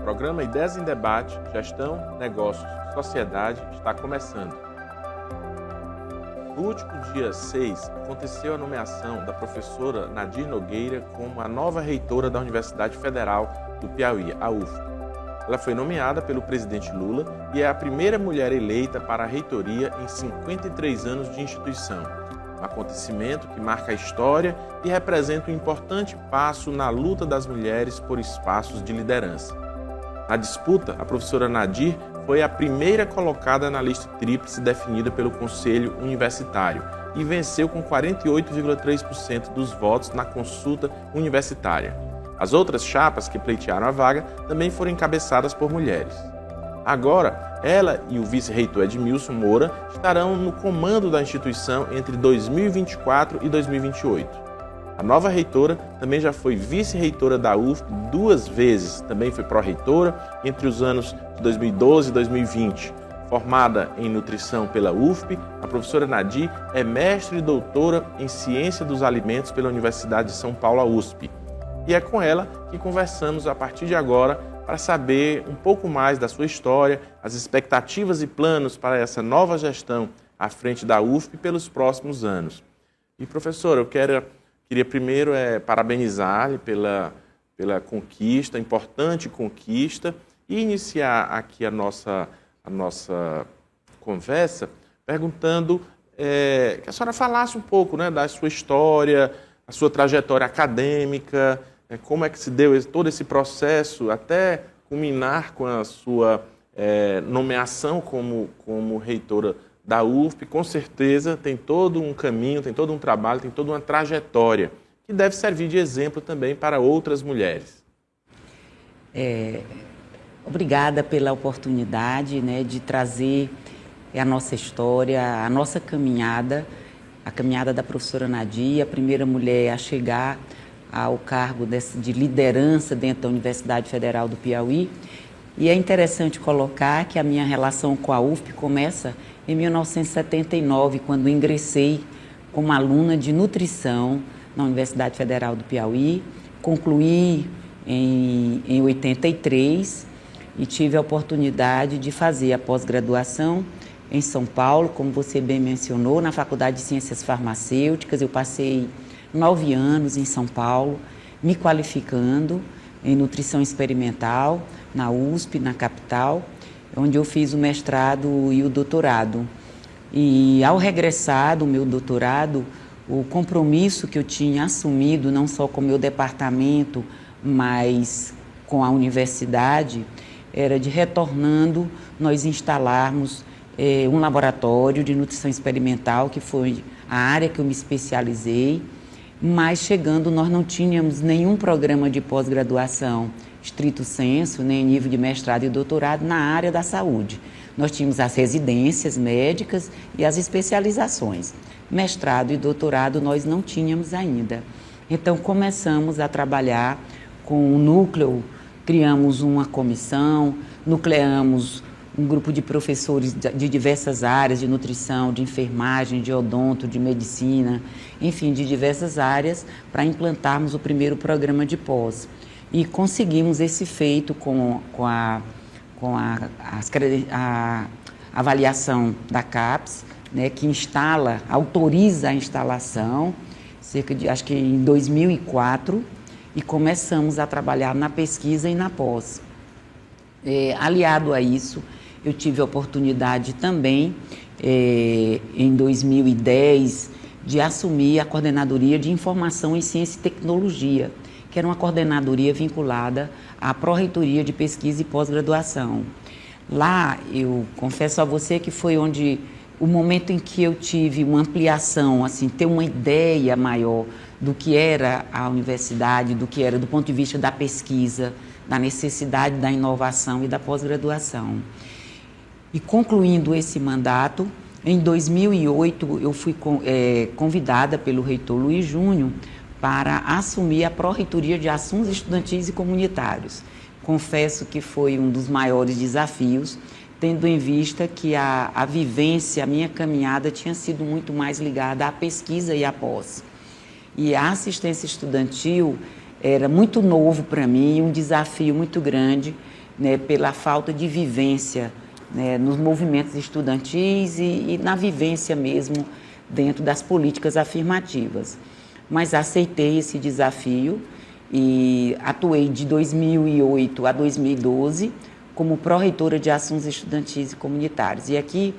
programa Ideias em Debate, Gestão, Negócios, Sociedade está começando. No último dia 6, aconteceu a nomeação da professora Nadir Nogueira como a nova reitora da Universidade Federal do Piauí, a UFPE. Ela foi nomeada pelo presidente Lula e é a primeira mulher eleita para a reitoria em 53 anos de instituição. Um acontecimento que marca a história e representa um importante passo na luta das mulheres por espaços de liderança. Na disputa, a professora Nadir foi a primeira colocada na lista tríplice definida pelo Conselho Universitário e venceu com 48,3% dos votos na consulta universitária. As outras chapas que pleitearam a vaga também foram encabeçadas por mulheres. Agora, ela e o vice-reitor Edmilson Moura estarão no comando da instituição entre 2024 e 2028. A nova reitora também já foi vice-reitora da UFPE 2 vezes, também foi pró-reitora entre os anos de 2012 e 2020. Formada em nutrição pela UFPE, a professora Nadir é mestre e doutora em ciência dos alimentos pela Universidade de São Paulo, a USP. E é com ela que conversamos a partir de agora para saber um pouco mais da sua história, as expectativas e planos para essa nova gestão à frente da UFPE pelos próximos anos. E professora, eu queria primeiro parabenizar-lhe pela conquista, importante conquista, e iniciar aqui a nossa conversa perguntando que a senhora falasse um pouco, né, da sua história, a sua trajetória acadêmica, como é que se deu todo esse processo até culminar com a sua nomeação como reitora da UFPE. Com certeza tem todo um caminho, tem todo um trabalho, tem toda uma trajetória que deve servir de exemplo também para outras mulheres. Obrigada pela oportunidade, né, de trazer a nossa história, a nossa caminhada, a caminhada da professora Nadir, a primeira mulher a chegar ao cargo de liderança dentro da Universidade Federal do Piauí. E é interessante colocar que a minha relação com a UFPE começa em 1979, quando ingressei como aluna de nutrição na Universidade Federal do Piauí, concluí em 83 e tive a oportunidade de fazer a pós-graduação em São Paulo, como você bem mencionou, na Faculdade de Ciências Farmacêuticas. Eu passei 9 anos em São Paulo, me qualificando em nutrição experimental na USP, na capital, onde eu fiz o mestrado e o doutorado. E ao regressar do meu doutorado, o compromisso que eu tinha assumido, não só com o meu departamento, mas com a universidade, era de, retornando, nós instalarmos um laboratório de nutrição experimental, que foi a área que eu me especializei, mas chegando nós não tínhamos nenhum programa de pós-graduação estrito sensu, nem nível de mestrado e doutorado na área da saúde. Nós tínhamos as residências médicas e as especializações. Mestrado e doutorado nós não tínhamos ainda. Então começamos a trabalhar com o núcleo, criamos uma comissão, nucleamos um grupo de professores de diversas áreas, de nutrição, de enfermagem, de odonto, de medicina, enfim, de diversas áreas, para implantarmos o primeiro programa de pós. E conseguimos esse feito com a avaliação da CAPES, né, que autoriza a instalação, acho que em 2004, e começamos a trabalhar na pesquisa e na pós. Aliado a isso, eu tive a oportunidade também, em 2010, de assumir a Coordenadoria de Informação em Ciência e Tecnologia, que era uma coordenadoria vinculada à Pró-Reitoria de Pesquisa e Pós-Graduação. Lá, eu confesso a você que foi o momento em que eu tive uma ampliação, assim, ter uma ideia maior do que era a universidade, do que era do ponto de vista da pesquisa, da necessidade da inovação e da pós-graduação. E concluindo esse mandato, em 2008 eu fui convidada pelo reitor Luiz Júnior para assumir a Pró-Reitoria de Assuntos Estudantis e Comunitários. Confesso que foi um dos maiores desafios, tendo em vista que a vivência, a minha caminhada tinha sido muito mais ligada à pesquisa e à pós. E a assistência estudantil era muito novo para mim, um desafio muito grande, né, pela falta de vivência, né, nos movimentos estudantis e na vivência mesmo dentro das políticas afirmativas. Mas aceitei esse desafio e atuei de 2008 a 2012 como pró-reitora de assuntos estudantis e comunitários. E aqui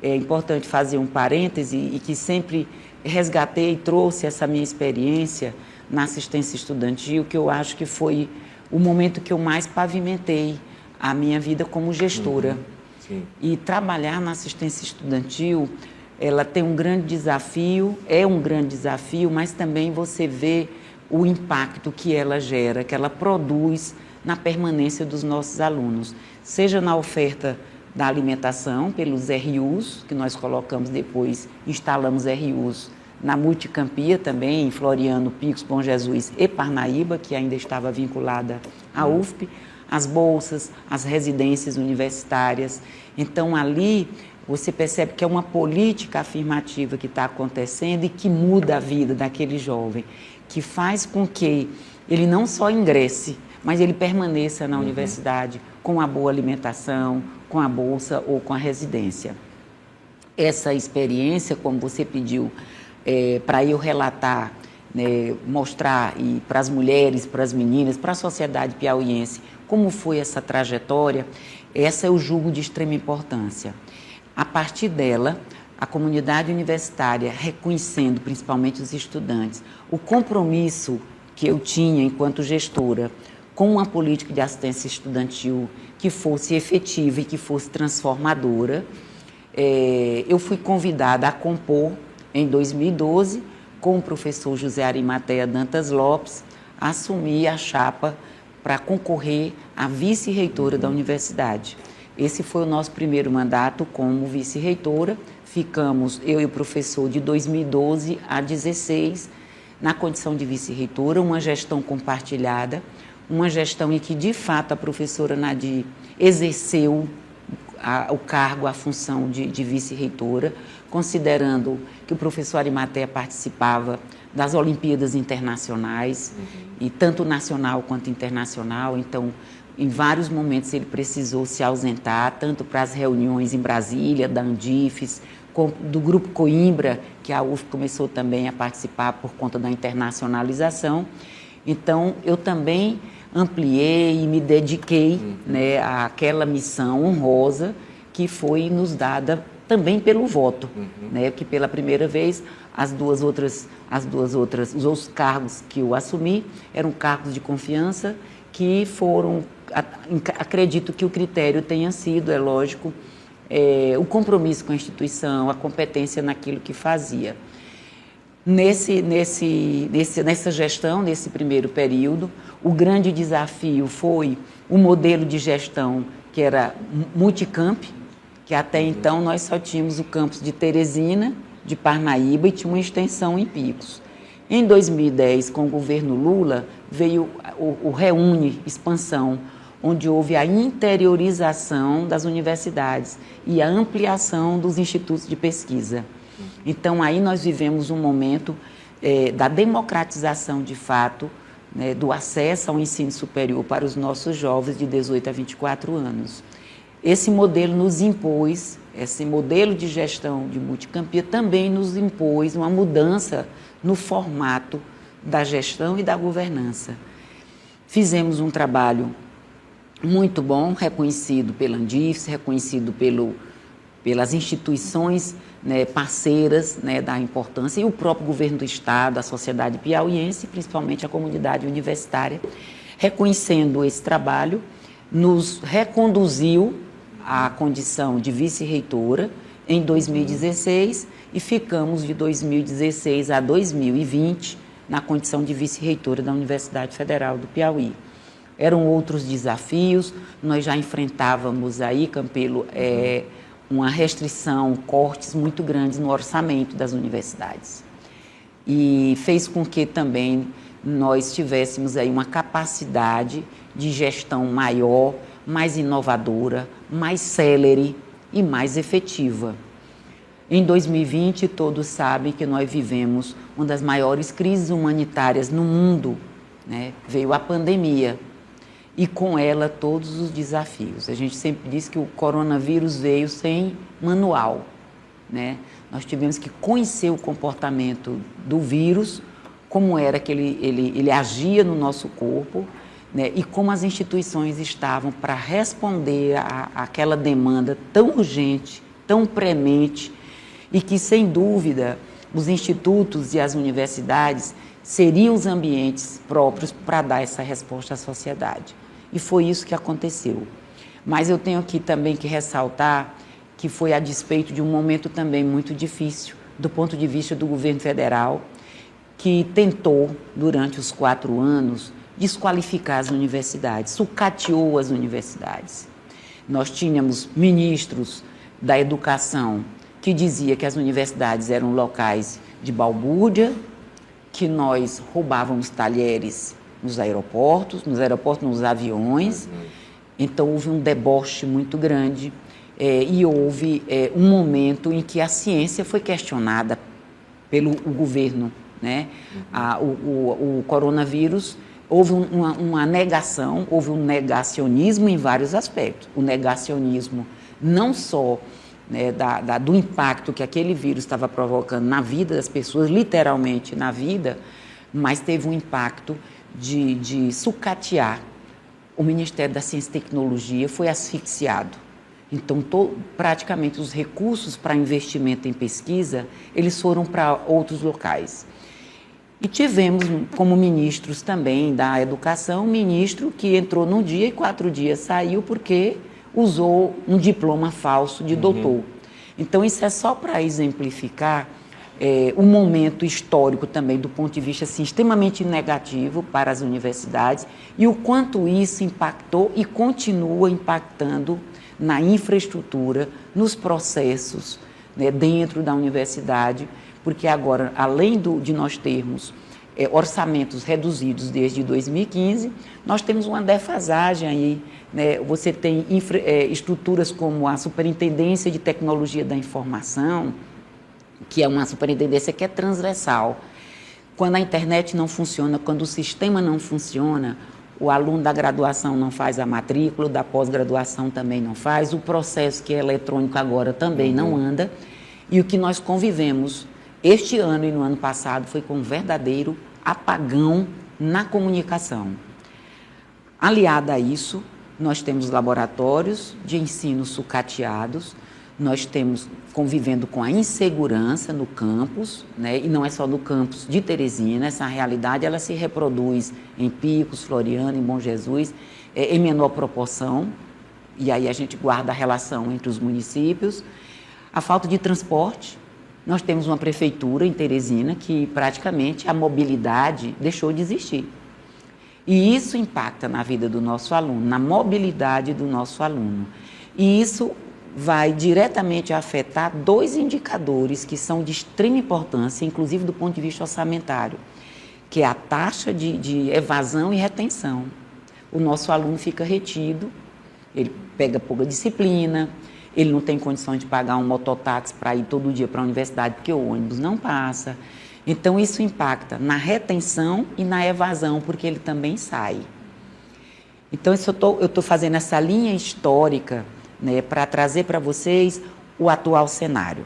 é importante fazer um parêntese e que sempre resgatei e trouxe essa minha experiência na assistência estudantil, que eu acho que foi o momento que eu mais pavimentei a minha vida como gestora. Sim. E trabalhar na assistência estudantil, ela tem um grande desafio, é um grande desafio, mas também você vê o impacto que ela gera, que ela produz na permanência dos nossos alunos, seja na oferta da alimentação pelos RUs, que nós colocamos depois, instalamos RUs na Multicampia também, em Floriano, Picos, Bom Jesus e Parnaíba, que ainda estava vinculada à UFP, as bolsas, as residências universitárias. Então, ali, você percebe que é uma política afirmativa que está acontecendo e que muda a vida daquele jovem, que faz com que ele não só ingresse, mas ele permaneça na universidade com a boa alimentação, com a bolsa ou com a residência. Essa experiência, como você pediu, para eu relatar, né, mostrar para as mulheres, para as meninas, para a sociedade piauiense, como foi essa trajetória, essa eu julgo de extrema importância. A partir dela, a comunidade universitária, reconhecendo principalmente os estudantes, o compromisso que eu tinha enquanto gestora com uma política de assistência estudantil que fosse efetiva e que fosse transformadora, eu fui convidada a compor, em 2012, com o professor José Arimateia Dantas Lopes, a assumir a chapa para concorrer à vice-reitora da universidade. Esse foi o nosso primeiro mandato como vice-reitora. Ficamos, eu e o professor, de 2012 a 2016, na condição de vice-reitora, uma gestão compartilhada, uma gestão em que, de fato, a professora Nadir exerceu o cargo, a função de vice-reitora, considerando que o professor Arimateia participava das Olimpíadas Internacionais, e tanto nacional quanto internacional. Então, em vários momentos ele precisou se ausentar, tanto para as reuniões em Brasília, da Andifes, do Grupo Coimbra, que a UFP começou também a participar por conta da internacionalização. Então, eu também ampliei e me dediquei, né, àquela missão honrosa que foi nos dada também pelo voto, né, que pela primeira vez os outros cargos que eu assumi eram cargos de confiança que foram, acredito que o critério tenha sido, é lógico, o compromisso com a instituição, a competência naquilo que fazia. Nessa gestão, nesse primeiro período, o grande desafio foi o modelo de gestão que era multicamp, que até então nós só tínhamos o campus de Teresina, de Parnaíba e tinha uma extensão em Picos. Em 2010, com o governo Lula, veio o Reúne Expansão, onde houve a interiorização das universidades e a ampliação dos institutos de pesquisa. Então, aí nós vivemos um momento da democratização, de fato, né, do acesso ao ensino superior para os nossos jovens de 18 a 24 anos. Esse modelo nos impôs, esse modelo de gestão de Multicampia também nos impôs uma mudança no formato da gestão e da governança. Fizemos um trabalho muito bom, reconhecido pela Andifes, reconhecido pelas instituições, né, parceiras, né, da importância, e o próprio governo do Estado, a sociedade piauiense, principalmente a comunidade universitária, reconhecendo esse trabalho, nos reconduziu à condição de vice-reitora em 2016 e ficamos de 2016 a 2020 na condição de vice-reitora da Universidade Federal do Piauí. Eram outros desafios, nós já enfrentávamos aí, Campelo, uma restrição, cortes muito grandes no orçamento das universidades. E fez com que também nós tivéssemos aí uma capacidade de gestão maior, mais inovadora, mais célere e mais efetiva. Em 2020, todos sabem que nós vivemos uma das maiores crises humanitárias no mundo, né? Veio a pandemia. e com ela todos os desafios. A gente sempre diz que o coronavírus veio sem manual, né? Nós tivemos que conhecer o comportamento do vírus, como era que ele agia no nosso corpo, né? E como as instituições estavam para responder àquela demanda tão urgente, tão premente, e que, sem dúvida, os institutos e as universidades seriam os ambientes próprios para dar essa resposta à sociedade. E foi isso que aconteceu. Mas eu tenho aqui também que ressaltar que foi a despeito de um momento também muito difícil, do ponto de vista do governo federal, que tentou, durante os 4 anos, desqualificar as universidades, sucateou as universidades. Nós tínhamos ministros da educação que dizia que as universidades eram locais de balbúrdia, que nós roubávamos talheres nos aeroportos, nos aviões. Então houve um deboche muito grande e houve um momento em que a ciência foi questionada pelo governo, né? O coronavírus, houve uma negação, houve um negacionismo em vários aspectos. O negacionismo não só, né, do impacto que aquele vírus estava provocando na vida das pessoas, literalmente na vida, mas teve um impacto de sucatear. O Ministério da Ciência e Tecnologia foi asfixiado. Então, praticamente os recursos para investimento em pesquisa, eles foram para outros locais. E tivemos, como ministros também da educação, um ministro que entrou num dia e 4 dias saiu porque usou um diploma falso de doutor. Então, isso é só para exemplificar um momento histórico também, do ponto de vista assim, extremamente negativo para as universidades e o quanto isso impactou e continua impactando na infraestrutura, nos processos, né, dentro da universidade, porque agora, além de nós termos orçamentos reduzidos desde 2015, nós temos uma defasagem aí, né? Você tem estruturas como a Superintendência de Tecnologia da Informação, que é uma superintendência que é transversal. Quando a internet não funciona, quando o sistema não funciona, o aluno da graduação não faz a matrícula, da pós-graduação também não faz, o processo que é eletrônico agora também não anda, e o que nós convivemos este ano e no ano passado foi com um verdadeiro apagão na comunicação. Aliada a isso, nós temos laboratórios de ensino sucateados, nós temos convivendo com a insegurança no campus, né? E não é só no campus de Teresina, essa realidade ela se reproduz em Picos, Floriano, em Bom Jesus, em menor proporção, e aí a gente guarda a relação entre os municípios. A falta de transporte, nós temos uma prefeitura em Teresina que praticamente a mobilidade deixou de existir. E isso impacta na vida do nosso aluno, na mobilidade do nosso aluno. E isso vai diretamente afetar 2 indicadores que são de extrema importância, inclusive do ponto de vista orçamentário, que é a taxa de evasão e retenção. O nosso aluno fica retido, ele pega pouca disciplina, ele não tem condições de pagar um mototáxi para ir todo dia para a universidade, porque o ônibus não passa. Então, isso impacta na retenção e na evasão, porque ele também sai. Então, eu estou fazendo essa linha histórica, né, para trazer para vocês o atual cenário.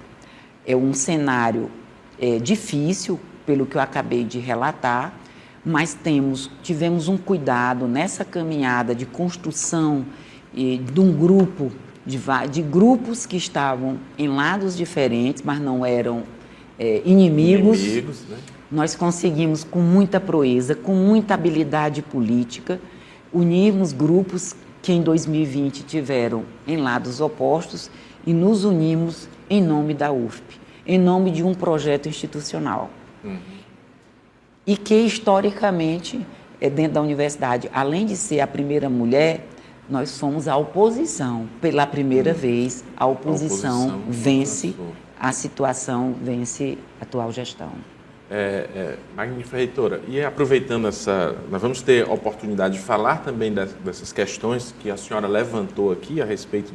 É um cenário difícil, pelo que eu acabei de relatar, mas tivemos um cuidado nessa caminhada de construção de um grupo, de grupos que estavam em lados diferentes, mas não eram inimigos, né? Nós conseguimos, com muita proeza, com muita habilidade política, unirmos grupos que em 2020 tiveram em lados opostos e nos unimos em nome da UFP, em nome de um projeto institucional. E que, historicamente, dentro da universidade, além de ser a primeira mulher, nós somos a oposição. Pela primeira vez, a oposição vence a situação, vence a atual gestão. Magnífica, reitora. E aproveitando nós vamos ter a oportunidade de falar também dessas questões que a senhora levantou aqui a respeito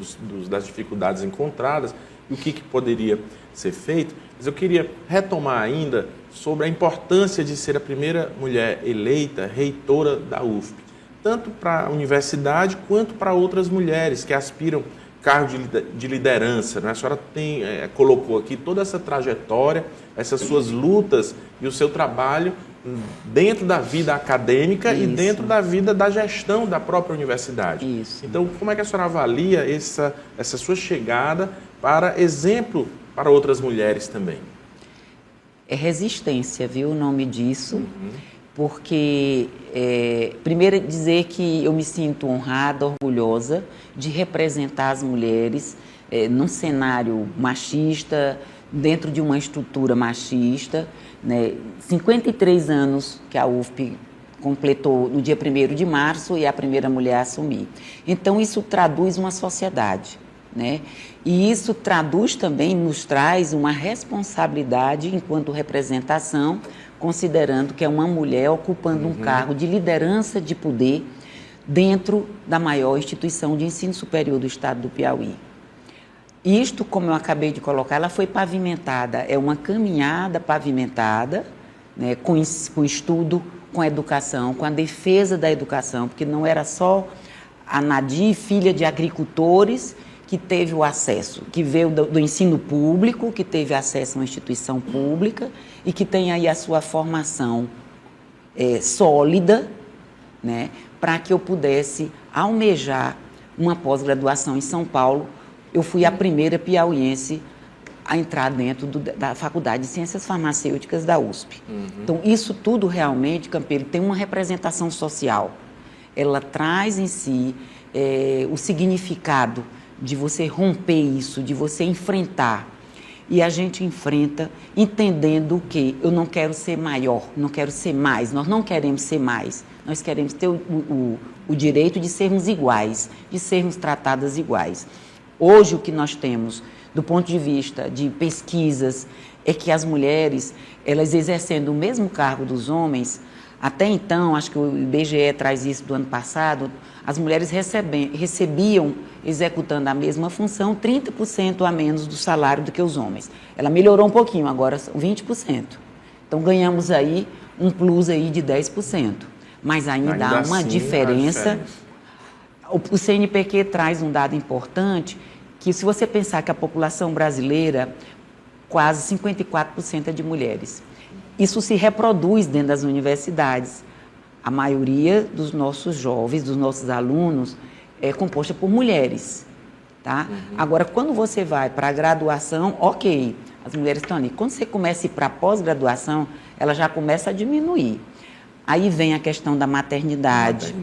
das dificuldades encontradas e o que poderia ser feito. Mas eu queria retomar ainda sobre a importância de ser a primeira mulher eleita reitora da UFP. tanto para a universidade quanto para outras mulheres que aspiram cargo de liderança, né? A senhora colocou aqui toda essa trajetória, essas suas lutas e o seu trabalho dentro da vida acadêmica e dentro da vida da gestão da própria universidade. Isso. Então, como é que a senhora avalia essa sua chegada para exemplo para outras mulheres também? É resistência, viu, o nome disso, porque, primeiro, dizer que eu me sinto honrada, orgulhosa de representar as mulheres num cenário machista, dentro de uma estrutura machista, né? 53 anos que a UFP completou no dia 1º de março e a primeira mulher a assumir. Então, isso traduz uma sociedade, né? E isso traduz também, nos traz uma responsabilidade enquanto representação, considerando que é uma mulher ocupando um cargo de liderança de poder dentro da maior instituição de ensino superior do estado do Piauí. Isto, como eu acabei de colocar, ela foi pavimentada, é uma caminhada pavimentada, né, com estudo, com a educação, com a defesa da educação, porque não era só a Nadir, filha de agricultores, que teve o acesso, que veio do ensino público, que teve acesso a uma instituição pública e que tem aí a sua formação sólida, né, para que eu pudesse almejar uma pós-graduação em São Paulo. Eu fui a primeira piauiense a entrar dentro da Faculdade de Ciências Farmacêuticas da USP. Então, isso tudo realmente, Campelo, tem uma representação social. Ela traz em si o significado de você romper isso, de você enfrentar. E a gente enfrenta entendendo que eu não quero ser maior, não quero ser mais, nós não queremos ser mais. Nós queremos ter o direito de sermos iguais, de sermos tratadas iguais. Hoje, o que nós temos, do ponto de vista de pesquisas, é que as mulheres, elas exercendo o mesmo cargo dos homens, até então, acho que o IBGE traz isso do ano passado, as mulheres recebiam, executando a mesma função, 30% a menos do salário do que os homens. Ela melhorou um pouquinho, agora são 20%. Então, ganhamos aí um plus aí de 10%. Mas ainda há uma diferença. O CNPq traz um dado importante, que se você pensar que a população brasileira, quase 54% é de mulheres. Isso se reproduz dentro das universidades. A maioria dos nossos jovens, dos nossos alunos, é composta por mulheres, tá? Agora, quando você vai para a graduação, ok, as mulheres estão ali. Quando você começa a ir para a pós-graduação, ela já começa a diminuir. Aí vem a questão da maternidade.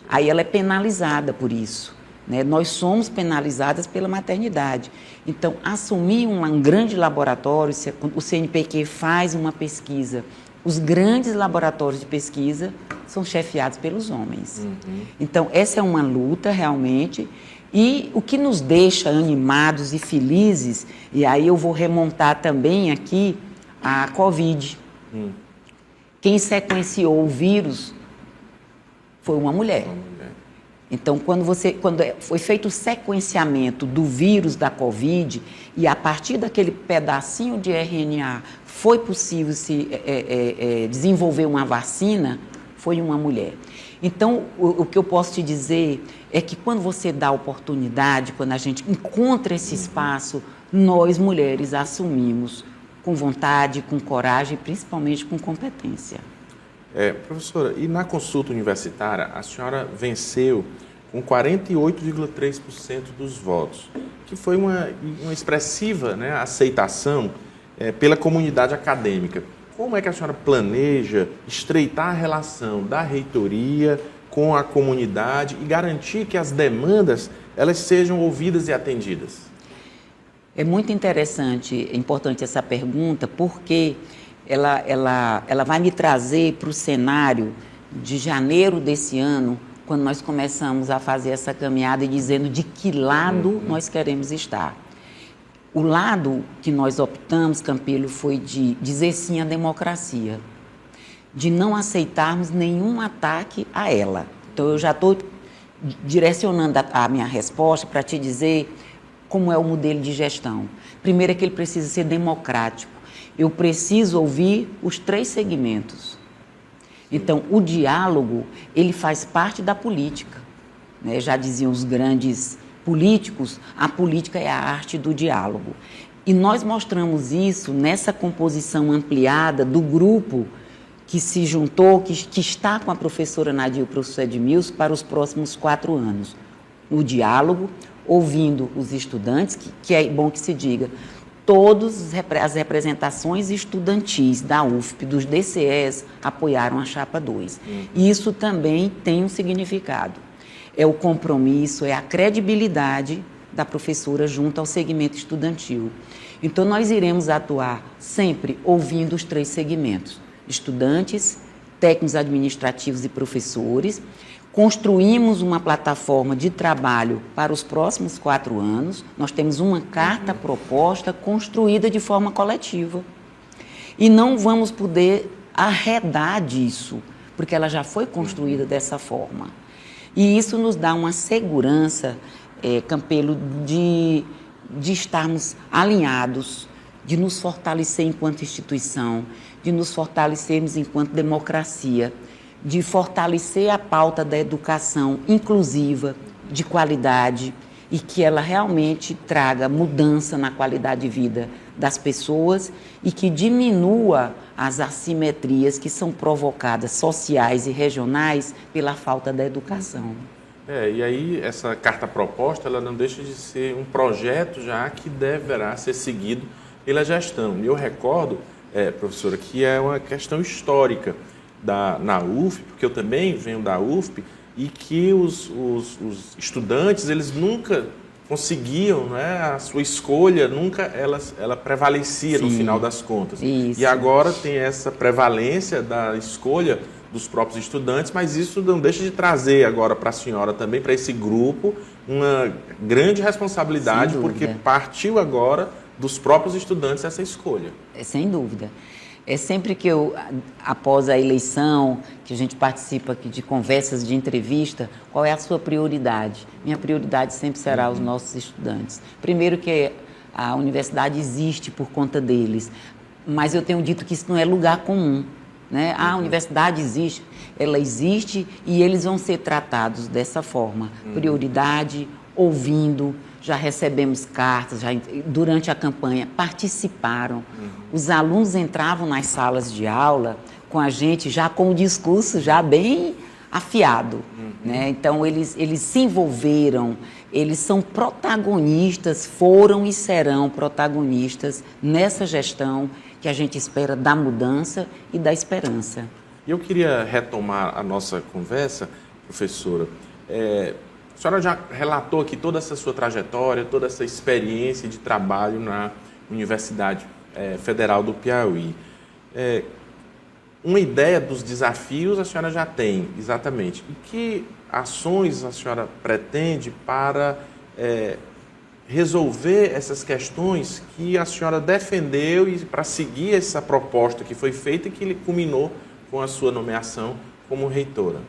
Aí ela é penalizada por isso, né? Nós somos penalizadas pela maternidade. Então, assumir um grande laboratório, o CNPq faz uma pesquisa, os grandes laboratórios de pesquisa são chefiados pelos homens. Então, essa é uma luta realmente, e o que nos deixa animados e felizes, e aí eu vou remontar também aqui a Covid. Quem sequenciou o vírus foi uma mulher. Então, quando foi feito o sequenciamento do vírus da Covid, e a partir daquele pedacinho de RNA foi possível se desenvolver uma vacina, foi uma mulher. Então, o que eu posso te dizer é que quando você dá oportunidade, quando a gente encontra esse espaço, nós mulheres assumimos com vontade, com coragem, principalmente com competência. Professora, e na consulta universitária, a senhora venceu com 48,3% dos votos, que foi uma expressiva, né, aceitação pela comunidade acadêmica. Como é que a senhora planeja estreitar a relação da reitoria com a comunidade e garantir que as demandas elas sejam ouvidas e atendidas? É muito interessante, é importante essa pergunta, porque ela vai me trazer para o cenário de janeiro desse ano, quando nós começamos a fazer essa caminhada e dizendo de que lado nós queremos estar. O lado que nós optamos, Campelo, foi de dizer sim à democracia, de não aceitarmos nenhum ataque a ela. Então, eu já estou direcionando a minha resposta para te dizer como é o modelo de gestão. Primeiro é que ele precisa ser democrático. Eu preciso ouvir os 3 segmentos. Então, o diálogo, ele faz parte da política, né? Já diziam os grandes políticos, a política é a arte do diálogo. E nós mostramos isso nessa composição ampliada do grupo que se juntou, que está com a professora Nadia e o professor Edmilson para os próximos 4 anos. O diálogo, ouvindo os estudantes, que é bom que se diga, todas as representações estudantis da UFP, dos DCEs, apoiaram a Chapa 2. E isso também tem um significado. É o compromisso, é a credibilidade da professora junto ao segmento estudantil. Então, nós iremos atuar sempre ouvindo os 3 segmentos: estudantes, técnicos administrativos e professores. Construímos uma plataforma de trabalho para os próximos 4 anos. Nós temos uma carta proposta construída de forma coletiva. E não vamos poder arredar disso, porque ela já foi construída dessa forma. E isso nos dá uma segurança, Campelo, de estarmos alinhados, de nos fortalecer enquanto instituição, de nos fortalecermos enquanto democracia, de fortalecer a pauta da educação inclusiva, de qualidade, e que ela realmente traga mudança na qualidade de vida das pessoas e que diminua as assimetrias que são provocadas, sociais e regionais, pela falta da educação. E aí essa carta proposta, ela não deixa de ser um projeto já que deverá ser seguido pela gestão. E eu recordo, professora, que é uma questão histórica na UFP, porque eu também venho da UFP, e que os estudantes, eles nunca conseguiam, né, a sua escolha, nunca ela prevalecia. Sim, no final das contas. Isso. E agora tem essa prevalência da escolha dos próprios estudantes, mas isso não deixa de trazer agora para a senhora também, para esse grupo, uma grande responsabilidade, porque partiu agora dos próprios estudantes essa escolha. Sem dúvida. É sempre que após a eleição, que a gente participa aqui de conversas, de entrevista, qual é a sua prioridade? Minha prioridade sempre será os nossos estudantes. Primeiro que a universidade existe por conta deles, mas eu tenho dito que isso não é lugar comum, né? A universidade existe, ela existe e eles vão ser tratados dessa forma. Prioridade, ouvindo. Já recebemos cartas, durante a campanha participaram. Os alunos entravam nas salas de aula com a gente já com o discurso já bem afiado. Né? Então, eles se envolveram, eles são protagonistas, foram e serão protagonistas nessa gestão que a gente espera da mudança e da esperança. Eu queria retomar a nossa conversa, professora. A senhora já relatou aqui toda essa sua trajetória, toda essa experiência de trabalho na Universidade Federal do Piauí. Uma ideia dos desafios a senhora já tem, exatamente. E que ações a senhora pretende para resolver essas questões que a senhora defendeu e para seguir essa proposta que foi feita e que culminou com a sua nomeação como reitora?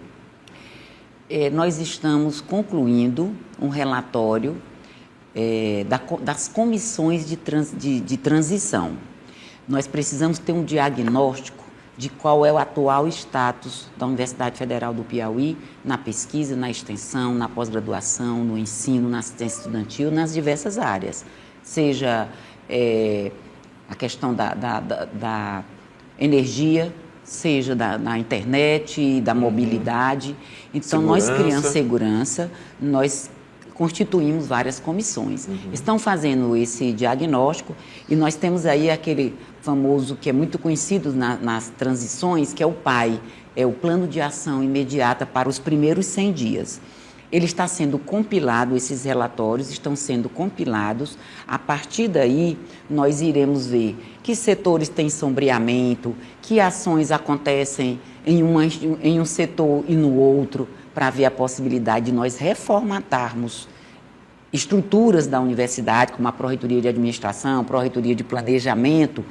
Nós estamos concluindo um relatório das comissões de transição. Nós precisamos ter um diagnóstico de qual é o atual status da Universidade Federal do Piauí na pesquisa, na extensão, na pós-graduação, no ensino, na assistência estudantil, nas diversas áreas. Seja a questão da energia, seja da internet, da mobilidade. Então, nós criamos segurança, nós constituímos várias comissões. Estão fazendo esse diagnóstico e nós temos aí aquele famoso, que é muito conhecido nas transições, que é o PAI, é o Plano de Ação Imediata para os primeiros 100 dias. Ele está sendo compilado, esses relatórios estão sendo compilados. A partir daí, nós iremos ver que setores têm sombreamento, que ações acontecem em um setor e no outro, para ver a possibilidade de nós reformatarmos estruturas da universidade, como a Pró-Reitoria de Administração, Pró-Reitoria de Planejamento,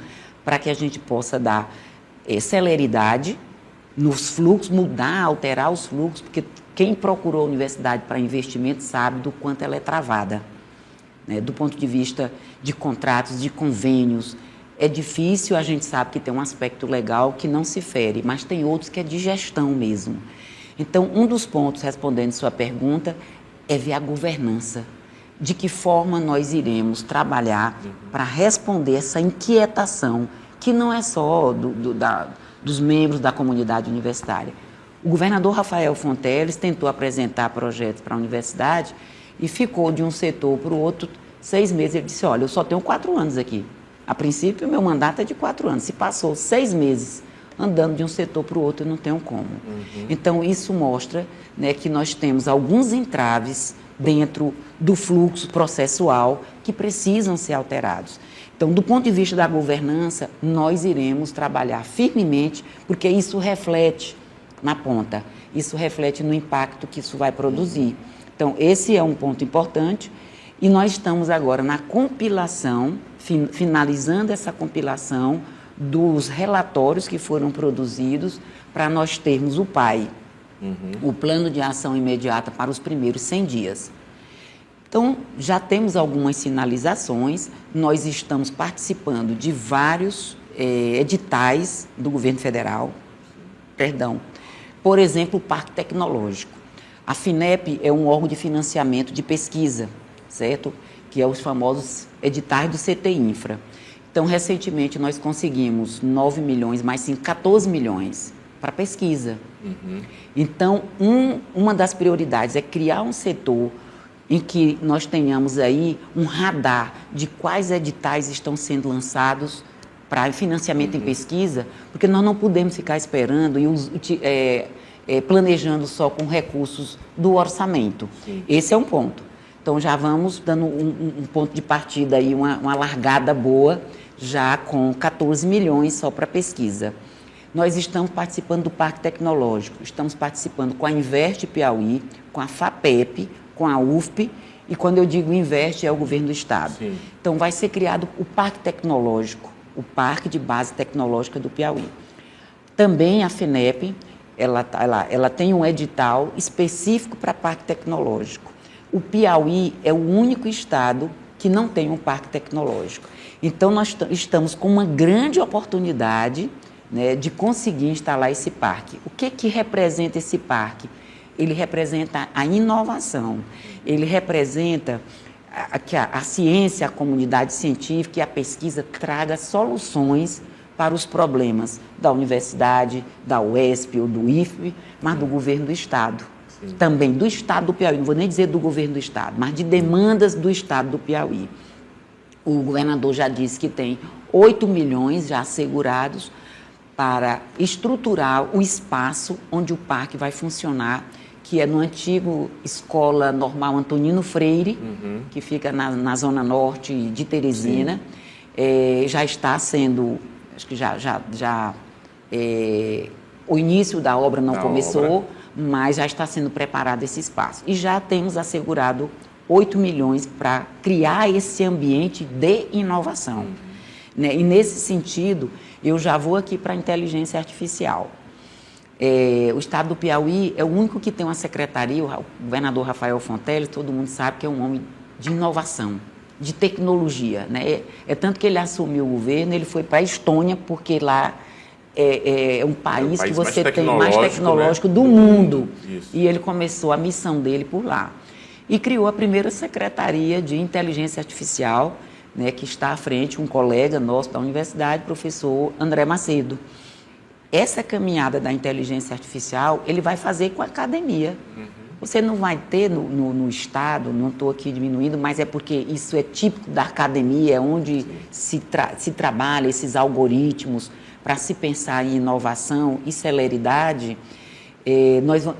para que a gente possa dar celeridade nos fluxos, mudar, alterar os fluxos, porque quem procurou a universidade para investimento sabe do quanto ela é travada, né? Do ponto de vista de contratos, de convênios, é difícil, a gente sabe que tem um aspecto legal que não se fere, mas tem outros que é de gestão mesmo. Então, um dos pontos, respondendo sua pergunta, é ver a governança. De que forma nós iremos trabalhar para responder essa inquietação, que não é só dos membros da comunidade universitária. O governador Rafael Fonteles tentou apresentar projetos para a universidade e ficou de um setor para o outro 6 meses. Ele disse, olha, eu só tenho 4 anos aqui. A princípio, o meu mandato é de 4 anos. Se passou 6 meses andando de um setor para o outro, eu não tenho como. Então, isso mostra, né, que nós temos alguns entraves dentro do fluxo processual que precisam ser alterados. Então, do ponto de vista da governança, nós iremos trabalhar firmemente, porque isso reflete na ponta, isso reflete no impacto que isso vai produzir. Então, esse é um ponto importante e nós estamos agora na compilação, finalizando essa compilação dos relatórios que foram produzidos para nós termos o PAI, o Plano de Ação Imediata para os primeiros 100 dias. Então, já temos algumas sinalizações, nós estamos participando de vários editais do governo federal, por exemplo, o Parque Tecnológico. A FINEP é um órgão de financiamento de pesquisa, certo? Que é os famosos editais do CT Infra. Então, recentemente, nós conseguimos 9 milhões, mais sim 14 milhões para pesquisa. Então, uma das prioridades é criar um setor em que nós tenhamos aí um radar de quais editais estão sendo lançados para financiamento em pesquisa, porque nós não podemos ficar esperando e planejando só com recursos do orçamento. Sim. Esse é um ponto. Então, já vamos dando um ponto de partida, aí, uma largada boa, já com 14 milhões só para pesquisa. Nós estamos participando do Parque Tecnológico, estamos participando com a Invest Piauí, com a FAPEP, com a UFP, e quando eu digo Invest é o governo do Estado. Sim. Então, vai ser criado o Parque Tecnológico, o Parque de Base Tecnológica do Piauí. Também a FINEP, ela tem um edital específico para Parque Tecnológico. O Piauí é o único estado que não tem um parque tecnológico. Então, nós estamos com uma grande oportunidade, né, de conseguir instalar esse parque. O que representa esse parque? Ele representa a inovação, ele representa que a ciência, a comunidade científica e a pesquisa traga soluções para os problemas da universidade, da UESP ou do IFP, mas do governo do Estado. Sim. Também do Estado do Piauí, não vou nem dizer do governo do Estado, mas de demandas do Estado do Piauí. O governador já disse que tem 8 milhões já assegurados para estruturar o espaço onde o parque vai funcionar, que é no antigo Escola Normal Antonino Freire, que fica na zona norte de Teresina. Já está sendo, acho que o início da obra não começou, mas já está sendo preparado esse espaço. E já temos assegurado 8 milhões para criar esse ambiente de inovação. Né? E nesse sentido, eu já vou aqui para a inteligência artificial. O Estado do Piauí é o único que tem uma secretaria, o governador Rafael Fonteles, todo mundo sabe que é um homem de inovação, de tecnologia. Né? É tanto que ele assumiu o governo, ele foi para a Estônia, porque lá é um país que você tem mais tecnológico, né, do mundo. Isso. E ele começou a missão dele por lá. E criou a primeira secretaria de inteligência artificial, né, que está à frente, um colega nosso da universidade, professor André Macedo. Essa caminhada da inteligência artificial, ele vai fazer com a academia. Você não vai ter no Estado, não estou aqui diminuindo, mas é porque isso é típico da academia, é onde se trabalha esses algoritmos para se pensar em inovação e celeridade.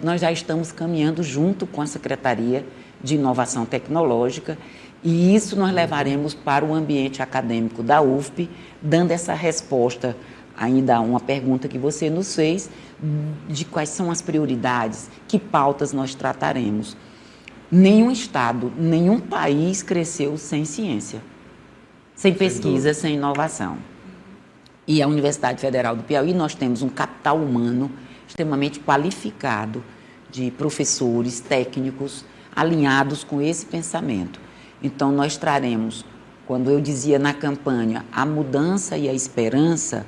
Nós já estamos caminhando junto com a Secretaria de Inovação Tecnológica e isso nós levaremos para o ambiente acadêmico da UFP, dando essa resposta ainda a uma pergunta que você nos fez, de quais são as prioridades, que pautas nós trataremos. Nenhum estado, nenhum país cresceu sem ciência, sem pesquisa, sem inovação. E a Universidade Federal do Piauí, nós temos um capital humano extremamente qualificado de professores, técnicos, alinhados com esse pensamento. Então, nós traremos Quando eu dizia na campanha a mudança e a esperança,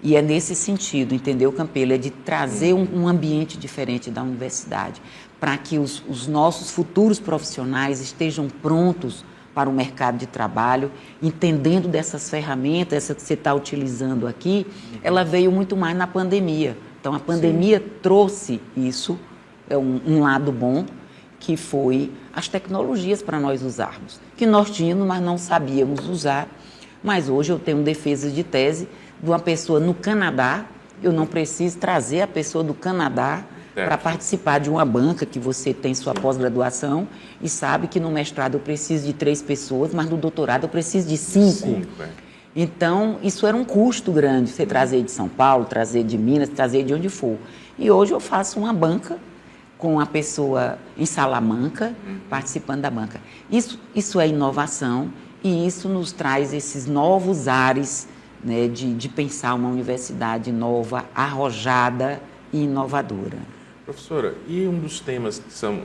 e é nesse sentido, entendeu, Campelo? É de trazer um ambiente diferente da universidade, para que os nossos futuros profissionais estejam prontos para o mercado de trabalho, entendendo dessas ferramentas, essa que você está utilizando aqui, ela veio muito mais na pandemia. Então, a pandemia trouxe isso, é um lado bom, que foi as tecnologias para nós usarmos, que nós tínhamos, mas não sabíamos usar. Mas hoje eu tenho defesas de tese de uma pessoa no Canadá, eu não preciso trazer a pessoa do Canadá para participar de uma banca que você tem sua pós-graduação e sabe que no mestrado eu preciso de 3 pessoas, mas no doutorado eu preciso de 5. Então, isso era um custo grande, você trazer de São Paulo, trazer de Minas, trazer de onde for. E hoje eu faço uma banca com a pessoa em Salamanca, participando da banca. Isso é inovação e isso nos traz esses novos ares, né, de pensar uma universidade nova, arrojada e inovadora. Professora, e um dos temas que são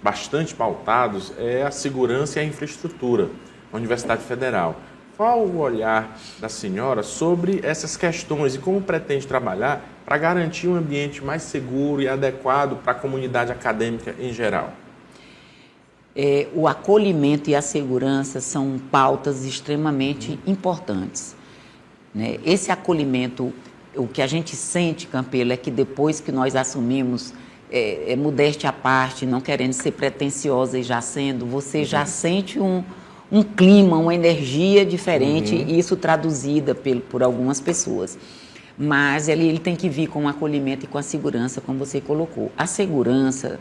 bastante pautados é a segurança e a infraestrutura na Universidade Federal. Qual o olhar da senhora sobre essas questões e como pretende trabalhar para garantir um ambiente mais seguro e adequado para a comunidade acadêmica em geral? O acolhimento e a segurança são pautas extremamente importantes, né? Esse acolhimento, o que a gente sente, Campelo, é que depois que nós assumimos, modéstia à parte, não querendo ser pretensiosa e já sendo, você já sente um clima, uma energia diferente, e isso traduzida por algumas pessoas. Mas ele tem que vir com o acolhimento e com a segurança, como você colocou. A segurança,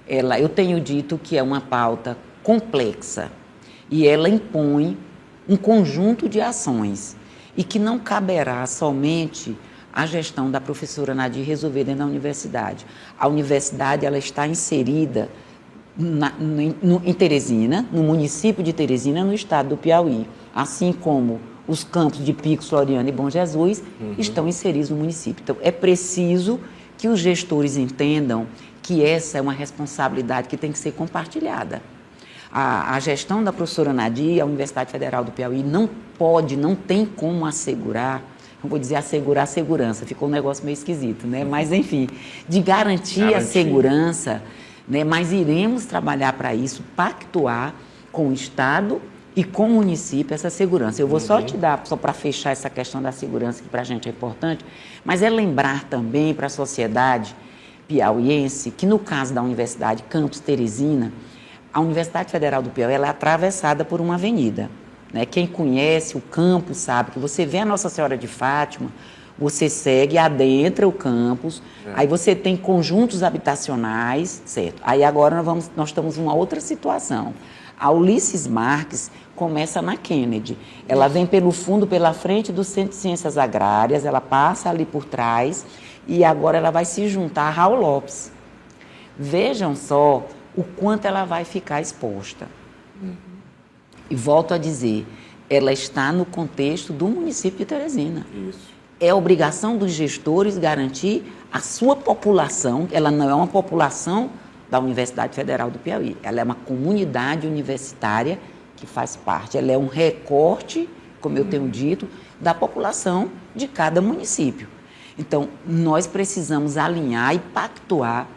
eu tenho dito que é uma pauta complexa e ela impõe um conjunto de ações e que não caberá somente à gestão da professora Nadir resolver dentro da universidade. A universidade ela está inserida em Teresina, no município de Teresina, no estado do Piauí, assim como os campos de Picos, Floriano e Bom Jesus estão inseridos no município. Então, é preciso que os gestores entendam que essa é uma responsabilidade que tem que ser compartilhada. A gestão da professora Nadir, a Universidade Federal do Piauí, não tem como assegurar, não vou dizer assegurar a segurança, ficou um negócio meio esquisito, né? Mas, enfim, de garantir a segurança, né? Mas iremos trabalhar para isso, pactuar com o Estado e com o município essa segurança. Eu vou só te dar, só para fechar essa questão da segurança, que para a gente é importante, mas é lembrar também para a sociedade piauiense que, no caso da Universidade Campus Teresina, a Universidade Federal do Piauí ela é atravessada por uma avenida, né? Quem conhece o campus sabe que você vê a Nossa Senhora de Fátima, você segue, adentra o campus, aí você tem conjuntos habitacionais, certo? Aí agora nós estamos em uma outra situação. A Ulisses Marques começa na Kennedy, ela vem pelo fundo, pela frente do Centro de Ciências Agrárias, ela passa ali por trás e agora ela vai se juntar a Raul Lopes. Vejam só o quanto ela vai ficar exposta. E volto a dizer, ela está no contexto do município de Teresina. Isso. É obrigação dos gestores garantir a sua população, ela não é uma população da Universidade Federal do Piauí, ela é uma comunidade universitária que faz parte, ela é um recorte, como eu tenho dito, da população de cada município. Então, nós precisamos alinhar e pactuar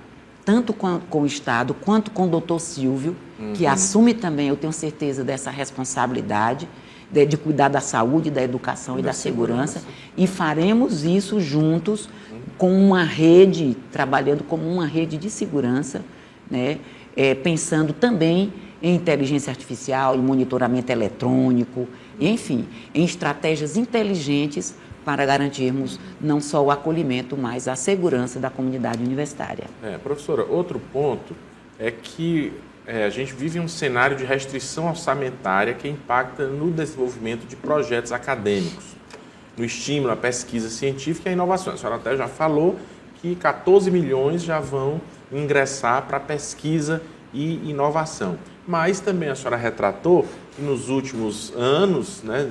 tanto com o Estado, quanto com o doutor Silvio, que assume também, eu tenho certeza, dessa responsabilidade de cuidar da saúde, da educação e da segurança, e faremos isso juntos com uma rede, trabalhando como uma rede de segurança, né? Pensando também em inteligência artificial, em monitoramento eletrônico, enfim, em estratégias inteligentes para garantirmos não só o acolhimento, mas a segurança da comunidade universitária. Professora, outro ponto é que a gente vive um cenário de restrição orçamentária que impacta no desenvolvimento de projetos acadêmicos, no estímulo à pesquisa científica e à inovação. A senhora até já falou que 14 milhões já vão ingressar para pesquisa e inovação. Mas também a senhora retratou que nos últimos anos, né,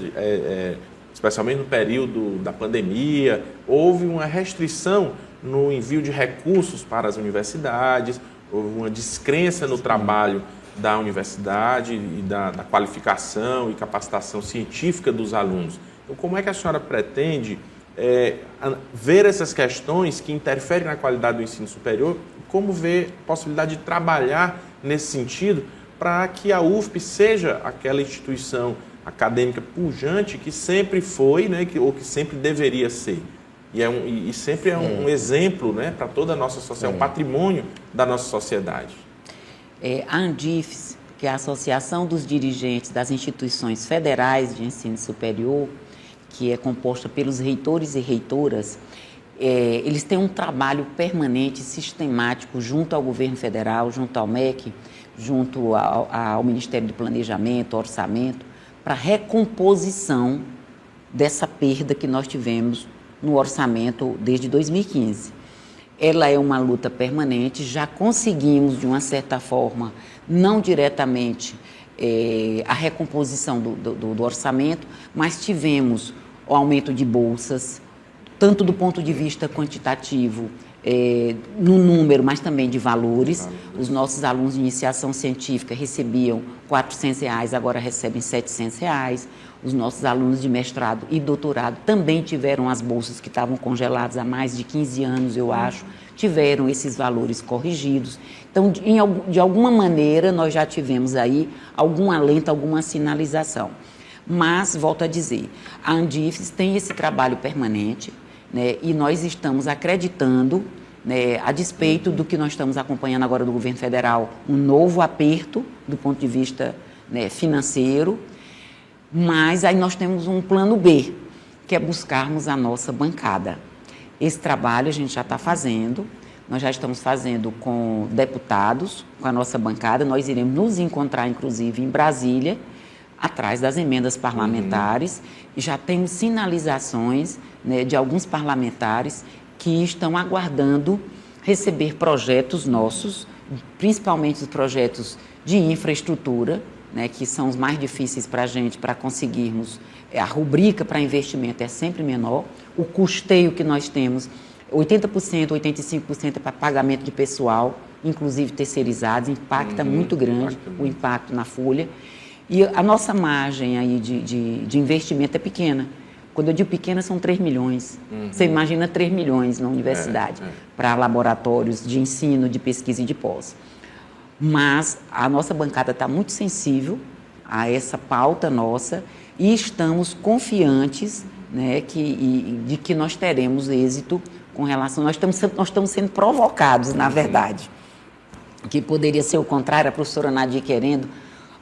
especialmente no período da pandemia, houve uma restrição no envio de recursos para as universidades, houve uma descrença no trabalho da universidade e da qualificação e capacitação científica dos alunos. Então, como é que a senhora pretende ver essas questões que interferem na qualidade do ensino superior? Como ver a possibilidade de trabalhar nesse sentido para que a UFP seja aquela instituição acadêmica pujante que sempre foi, né, ou que sempre deveria ser? E sempre é um exemplo, né, para toda a nossa sociedade, um patrimônio da nossa sociedade. A ANDIFES, que é a Associação dos Dirigentes das Instituições Federais de Ensino Superior, que é composta pelos reitores e reitoras, eles têm um trabalho permanente, sistemático, junto ao governo federal, junto ao MEC, junto ao Ministério do Planejamento, Orçamento, para recomposição dessa perda que nós tivemos no orçamento desde 2015. Ela é uma luta permanente, já conseguimos, de uma certa forma, não diretamente a recomposição do orçamento, mas tivemos o aumento de bolsas, tanto do ponto de vista quantitativo, no número, mas também de valores. Os nossos alunos de iniciação científica recebiam R$ 400, agora recebem R$ 700. Os nossos alunos de mestrado e doutorado também tiveram as bolsas que estavam congeladas há mais de 15 anos, eu acho, tiveram esses valores corrigidos. Então, de alguma maneira, nós já tivemos aí algum alento, alguma sinalização. Mas, volto a dizer, a ANDIFES tem esse trabalho permanente, né, e nós estamos acreditando, né, a despeito do que nós estamos acompanhando agora do governo federal, um novo aperto do ponto de vista, né, financeiro, mas aí nós temos um plano B, que é buscarmos a nossa bancada. Esse trabalho a gente já está fazendo, nós já estamos fazendo com deputados, com a nossa bancada, nós iremos nos encontrar, inclusive, em Brasília, atrás das emendas parlamentares, e já temos sinalizações, né, de alguns parlamentares que estão aguardando receber projetos nossos, principalmente os projetos de infraestrutura, né, que são os mais difíceis para a gente, para conseguirmos. A rubrica para investimento é sempre menor, o custeio que nós temos, 80%, 85% é para pagamento de pessoal, inclusive terceirizados, impacta muito grande o impacto na folha. E a nossa margem aí de investimento é pequena. Quando eu digo pequena, são 3 milhões. Você imagina 3 milhões na universidade, para laboratórios de ensino, de pesquisa e de pós. Mas a nossa bancada está muito sensível a essa pauta nossa e estamos confiantes, né, de que nós teremos êxito com relação... Nós estamos sendo provocados, na verdade, que poderia ser o contrário, a professora Nadir querendo,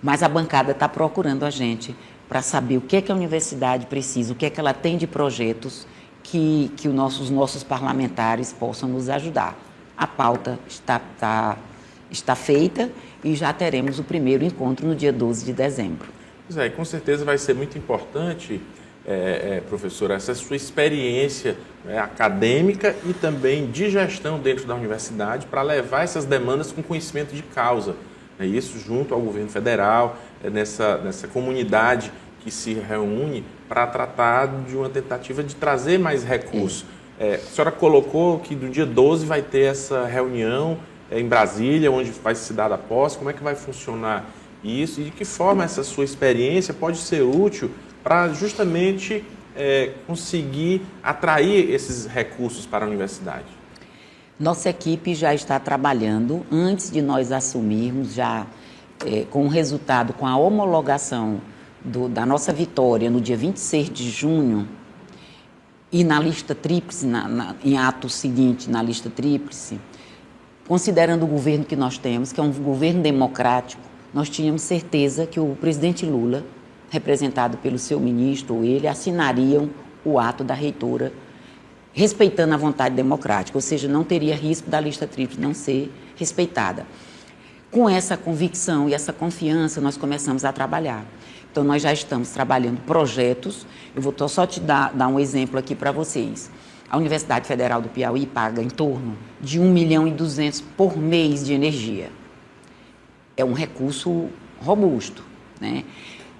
mas a bancada está procurando a gente para saber o que é que a universidade precisa, o que é que ela tem de projetos que os nossos parlamentares possam nos ajudar. A pauta está feita e já teremos o primeiro encontro no dia 12 de dezembro. Pois é, com certeza vai ser muito importante, professora, essa sua experiência, né, acadêmica e também de gestão dentro da universidade para levar essas demandas com conhecimento de causa. Isso junto ao governo federal, nessa comunidade que se reúne para tratar de uma tentativa de trazer mais recursos. A senhora colocou que no dia 12 vai ter essa reunião em Brasília, onde vai se dar a posse. Como é que vai funcionar isso e de que forma essa sua experiência pode ser útil para justamente conseguir atrair esses recursos para a universidade? Nossa equipe já está trabalhando, antes de nós assumirmos, já com o resultado, com a homologação da nossa vitória no dia 26 de junho, e na lista tríplice, em ato seguinte, na lista tríplice, considerando o governo que nós temos, que é um governo democrático, nós tínhamos certeza que o presidente Lula, representado pelo seu ministro ou ele, assinariam o ato da reitora, respeitando a vontade democrática, ou seja, não teria risco da lista tríplice não ser respeitada. Com essa convicção e essa confiança, nós começamos a trabalhar. Então, nós já estamos trabalhando projetos. Eu vou só te dar um exemplo aqui para vocês. A Universidade Federal do Piauí paga em torno de 1,2 milhão por mês de energia. É um recurso robusto, né?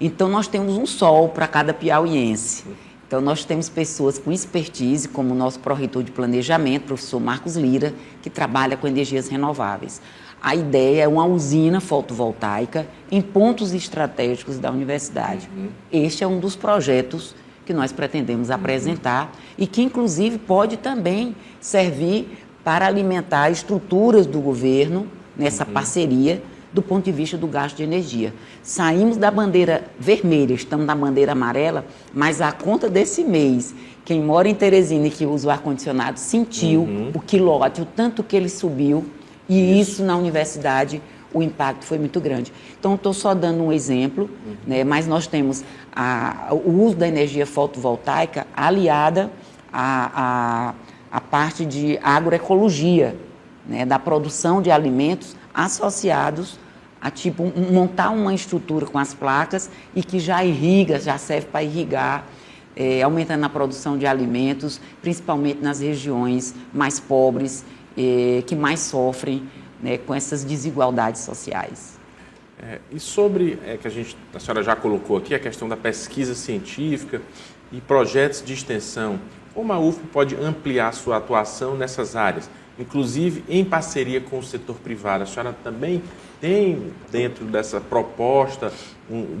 Então, nós temos um sol para cada piauiense. Então, nós temos pessoas com expertise, como o nosso pró-reitor de planejamento, professor Marcos Lira, que trabalha com energias renováveis. A ideia é uma usina fotovoltaica em pontos estratégicos da universidade. Este é um dos projetos que nós pretendemos apresentar e que, inclusive, pode também servir para alimentar estruturas do governo nessa parceria do ponto de vista do gasto de energia. Saímos da bandeira vermelha, estamos na bandeira amarela, mas a conta desse mês, quem mora em Teresina e que usa o ar-condicionado sentiu o quilowatt, o tanto que ele subiu, e isso na universidade, o impacto foi muito grande. Então, estou só dando um exemplo, né, mas nós temos o uso da energia fotovoltaica aliada à parte de agroecologia, né, da produção de alimentos associados a montar uma estrutura com as placas e que já irriga, já serve para irrigar, aumentando a produção de alimentos, principalmente nas regiões mais pobres, que mais sofrem, né, com essas desigualdades sociais. E sobre, a senhora já colocou aqui, a questão da pesquisa científica e projetos de extensão, como a UFP pode ampliar sua atuação nessas áreas, inclusive em parceria com o setor privado? A senhora também tem, dentro dessa proposta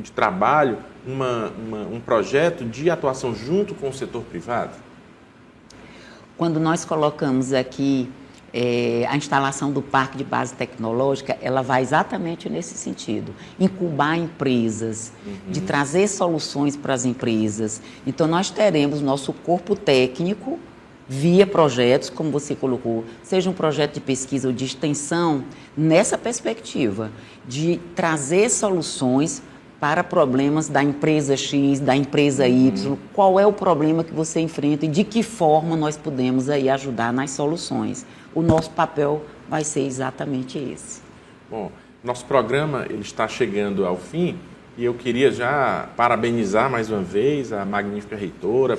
de trabalho, um projeto de atuação junto com o setor privado? Quando nós colocamos aqui a instalação do Parque de Base Tecnológica, ela vai exatamente nesse sentido, incubar empresas, de trazer soluções para as empresas. Então, nós teremos nosso corpo técnico via projetos, como você colocou, seja um projeto de pesquisa ou de extensão, nessa perspectiva de trazer soluções para problemas da empresa X, da empresa Y, qual é o problema que você enfrenta e de que forma nós podemos aí ajudar nas soluções. O nosso papel vai ser exatamente esse. Bom, nosso programa ele está chegando ao fim e eu queria já parabenizar mais uma vez a magnífica reitora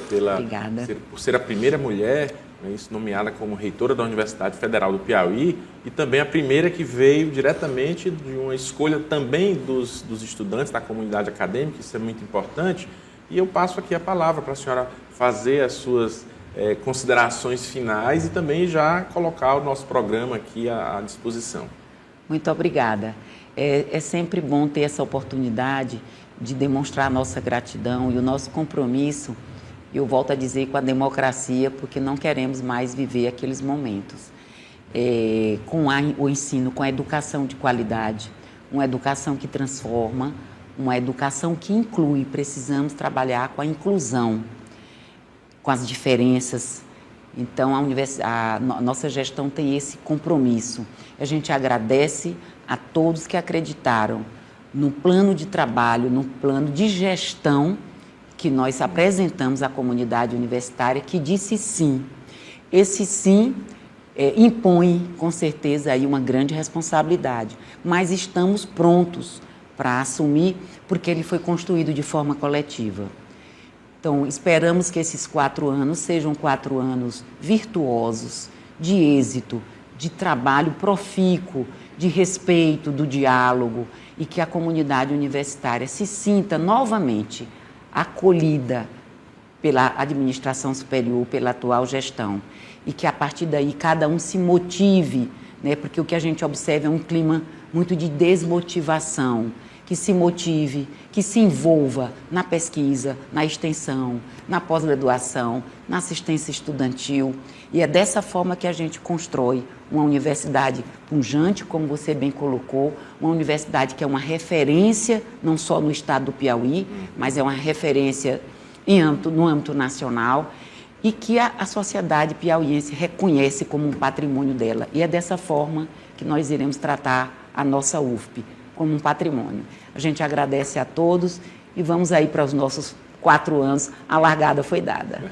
por ser a primeira mulher, né, nomeada como reitora da Universidade Federal do Piauí e também a primeira que veio diretamente de uma escolha também dos estudantes da comunidade acadêmica, isso é muito importante. E eu passo aqui a palavra para a senhora fazer as suas considerações finais e também já colocar o nosso programa aqui à disposição. Muito obrigada. É sempre bom ter essa oportunidade de demonstrar a nossa gratidão e o nosso compromisso, eu volto a dizer, com a democracia, porque não queremos mais viver aqueles momentos. Com o ensino, com a educação de qualidade, uma educação que transforma, uma educação que inclui, precisamos trabalhar com a inclusão, com as diferenças. Então, a nossa gestão tem esse compromisso. A gente agradece a todos que acreditaram no plano de trabalho, no plano de gestão que nós apresentamos à comunidade universitária, que disse sim. Esse sim impõe, com certeza, aí uma grande responsabilidade, mas estamos prontos para assumir, porque ele foi construído de forma coletiva. Então, esperamos que esses 4 anos sejam 4 anos virtuosos, de êxito, de trabalho profícuo, de respeito, do diálogo, e que a comunidade universitária se sinta novamente acolhida pela administração superior, pela atual gestão, e que a partir daí cada um se motive, né? Porque o que a gente observa é um clima muito de desmotivação, que se motive, que se envolva na pesquisa, na extensão, na pós-graduação, na assistência estudantil. E é dessa forma que a gente constrói uma universidade pujante, como você bem colocou, uma universidade que é uma referência, não só no estado do Piauí, mas é uma referência no âmbito nacional, e que a sociedade piauiense reconhece como um patrimônio dela. E é dessa forma que nós iremos tratar a nossa UFP, como um patrimônio. A gente agradece a todos e vamos aí para os nossos 4 anos, a largada foi dada.